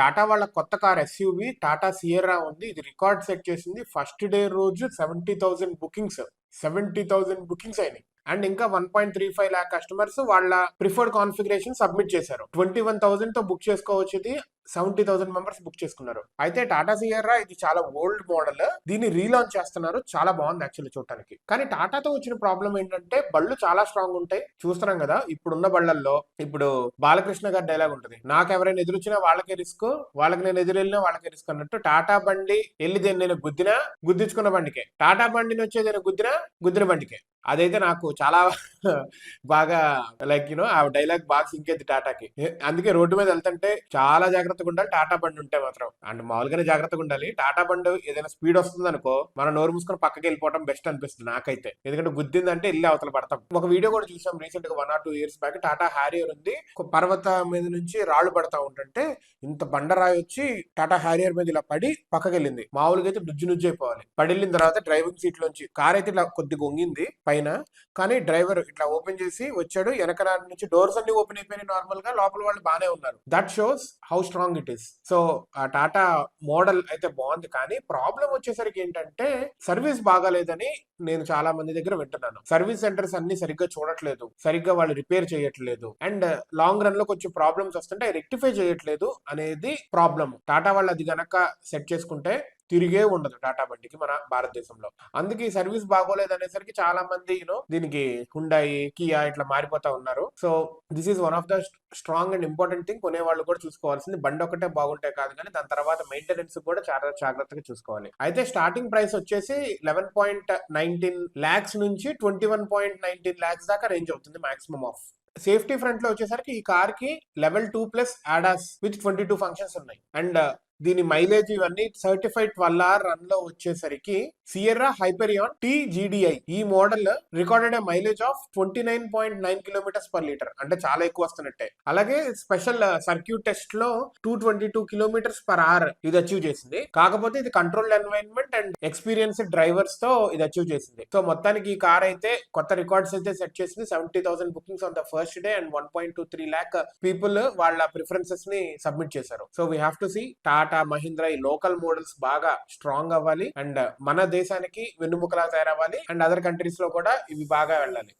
టాటా వాళ్ళ కొత్త car SUV Tata Sierra ఉంది. ఇది రికార్డ్ సెట్ చేసింది. ఫస్ట్ డే రోజు 70,000 బుకింగ్స్. 70,000 బుకింగ్స్ అయినాయి. అండ్ ఇంకా 1.35 lakh కస్టమర్స్ వాళ్ళ ప్రిఫర్డ్ కాన్ఫిగరేషన్ సబ్మిట్ చేశారు. 21,000 తో బుక్ చేసుకోవచ్చు. ఇది 70,000 మెంబర్స్ బుక్ చేసుకున్నారు. అయితే టాటా సియర్రా ఇది చాలా ఓల్డ్ మోడల్. దీన్ని రీలాంచ్ చేస్తున్నారు. చాలా బాగుంది యాక్చువల్లీ చూడటానికి. కానీ టాటాతో వచ్చిన ప్రాబ్లం ఏంటంటే బళ్ళు చాలా స్ట్రాంగ్ ఉంటాయి. చూస్తున్నాం కదా ఇప్పుడున్న బళ్ళల్లో. ఇప్పుడు బాలకృష్ణ గారి డైలాగ్ ఉంటుంది, నాకు ఎవరైనా ఎదురొచ్చినా వాళ్ళకే రిస్క్, వాళ్ళకి నేను ఎదురెళ్ళినా వాళ్ళకే రిస్క్ అన్నట్టు. టాటా బండి వెళ్ళి నేను గుద్దినా గుద్దించుకున్న బండికే, టాటా బండిని వచ్చేది నేను గుద్దిన బండికే. అదైతే నాకు చాలా బాగా ఆ డైలాగ్ బాగా సింకేది టాటాకి. అందుకే రోడ్డు మీద వెళ్తుంటే చాలా జాగ్రత్తగా ఉండాలి టాటా బండి ఉంటే మాత్రం. అండ్ మామూలుగానే జాగ్రత్తగా ఉండాలి. టాటా బండి ఏదైనా స్పీడ్ వస్తుంది అనుకో, మనం నోరు మూసుకొని పక్కకి వెళ్ళిపోవడం బెస్ట్ అనిపిస్తుంది నాకైతే. ఎందుకంటే గుద్దిందంటే వెళ్ళి అవతల పడతాం. ఒక వీడియో కూడా చూసాం రీసెంట్ గా 1 or 2 years back. Tata Harrier ఉంది, ఒక పర్వత మీద నుంచి రాళ్లు పడతా ఉంటుంటే ఇంత బండరాయి వచ్చి టాటా హ్యారియర్ మీద ఇలా పడి పక్కకి వెళ్ళింది. మామూలుగా అయితే నుజ్జు అయిపోవాలి. పడిల్లిన తర్వాత డ్రైవింగ్ సీట్ లోంచి కార్ అయితే ఇలా కొద్దిగా వంగింది పైన, కానీ డ్రైవర్ ఇట్లా ఓపెన్ చేసి వచ్చాడు. వెనకాల నుంచి డోర్స్ అన్ని ఓపెన్ అయిపోయినాయి నార్మల్ గా, లోపల వాళ్ళు బాగానే ఉన్నారు. That shows how strong it is. So ఆ టాటా మోడల్ అయితే బాగుంది. కానీ ప్రాబ్లం వచ్చేసరికి ఏంటంటే సర్వీస్ బాగాలేదని నేను చాలా మంది దగ్గర వింటున్నాను. సర్వీస్ సెంటర్స్ అన్ని సరిగ్గా చూడట్లేదు, సరిగ్గా వాళ్ళు రిపేర్ చేయట్లేదు, అండ్ లాంగ్ రన్ లో కొంచెం ప్రాబ్లమ్స్ వస్తుంటే రెక్టిఫై చేయట్లేదు అనేది ప్రాబ్లమ్. టాటా వాళ్ళు అది గనక సెట్ చేసుకుంటే తిరిగే ఉండదు టాటా బండికి మన భారతదేశంలో. అందుకే ఈ సర్వీస్ బాగోలేదు అనేసరికి చాలా మంది దీనికి హుండాయి, కియా ఇట్లా మారిపోతా ఉన్నారు. So this is one of the strong and important thing. కొనే వాళ్ళు కూడా చూసుకోవాల్సింది బండి ఒకటే బాగుంటే కాదు, కానీ దాని తర్వాత మెయింటెనెన్స్ కూడా చాలా జాగ్రత్తగా చూసుకోవాలి. అయితే స్టార్టింగ్ ప్రైస్ వచ్చేసి 11.19 lakhs నుంచి 21.19 lakhs దాకా రేంజ్ అవుతుంది మాక్సిమం ఆఫ్. సేఫ్టీ ఫ్రంట్ లో వచ్చేసరికి ఈ కార్ కి లెవెల్ 2+ ADAS విత్ 22 ఫంక్షన్స్ ఉన్నాయి. అండ్ దీని మైలేజ్ ఇవన్నీ సర్టిఫైడ్ 12 hour రన్ లో వచ్చేసరికి సియర్రా హైపరియాన్ TGDI ఈ model recorded mileage of 29.9 km/L, అంటే చాలా ఎక్కువ వస్తున్నట్టే. అలాగే స్పెషల్ సర్క్యూట్ టెస్ట్ లో 222 km/h ఇది అచీవ్ చేసింది. కాకపోతే ఇది controlled environment and experienced drivers తో ఇది అచీవ్ చేసింది. సో మొత్తానికి ఈ కార్ అయితే కొత్త రికార్డ్స్ అయితే సెట్ చేసింది. 70,000 bookings on the first day and 1.23 lakh people వాళ్ళ ప్రిఫరెన్సెస్ ని సబ్మిట్ చేశారు. So we have to see Tata Mahindra ఈ లోకల్ మోడల్స్ బాగా స్ట్రాంగ్ అవ్వాలి అండ్ మన దేశానికి వెన్నుముకలా తయారవ్వాలి అండ్ అదర్ కంట్రీస్ లో కూడా ఇవి బాగా వెళ్ళాలి.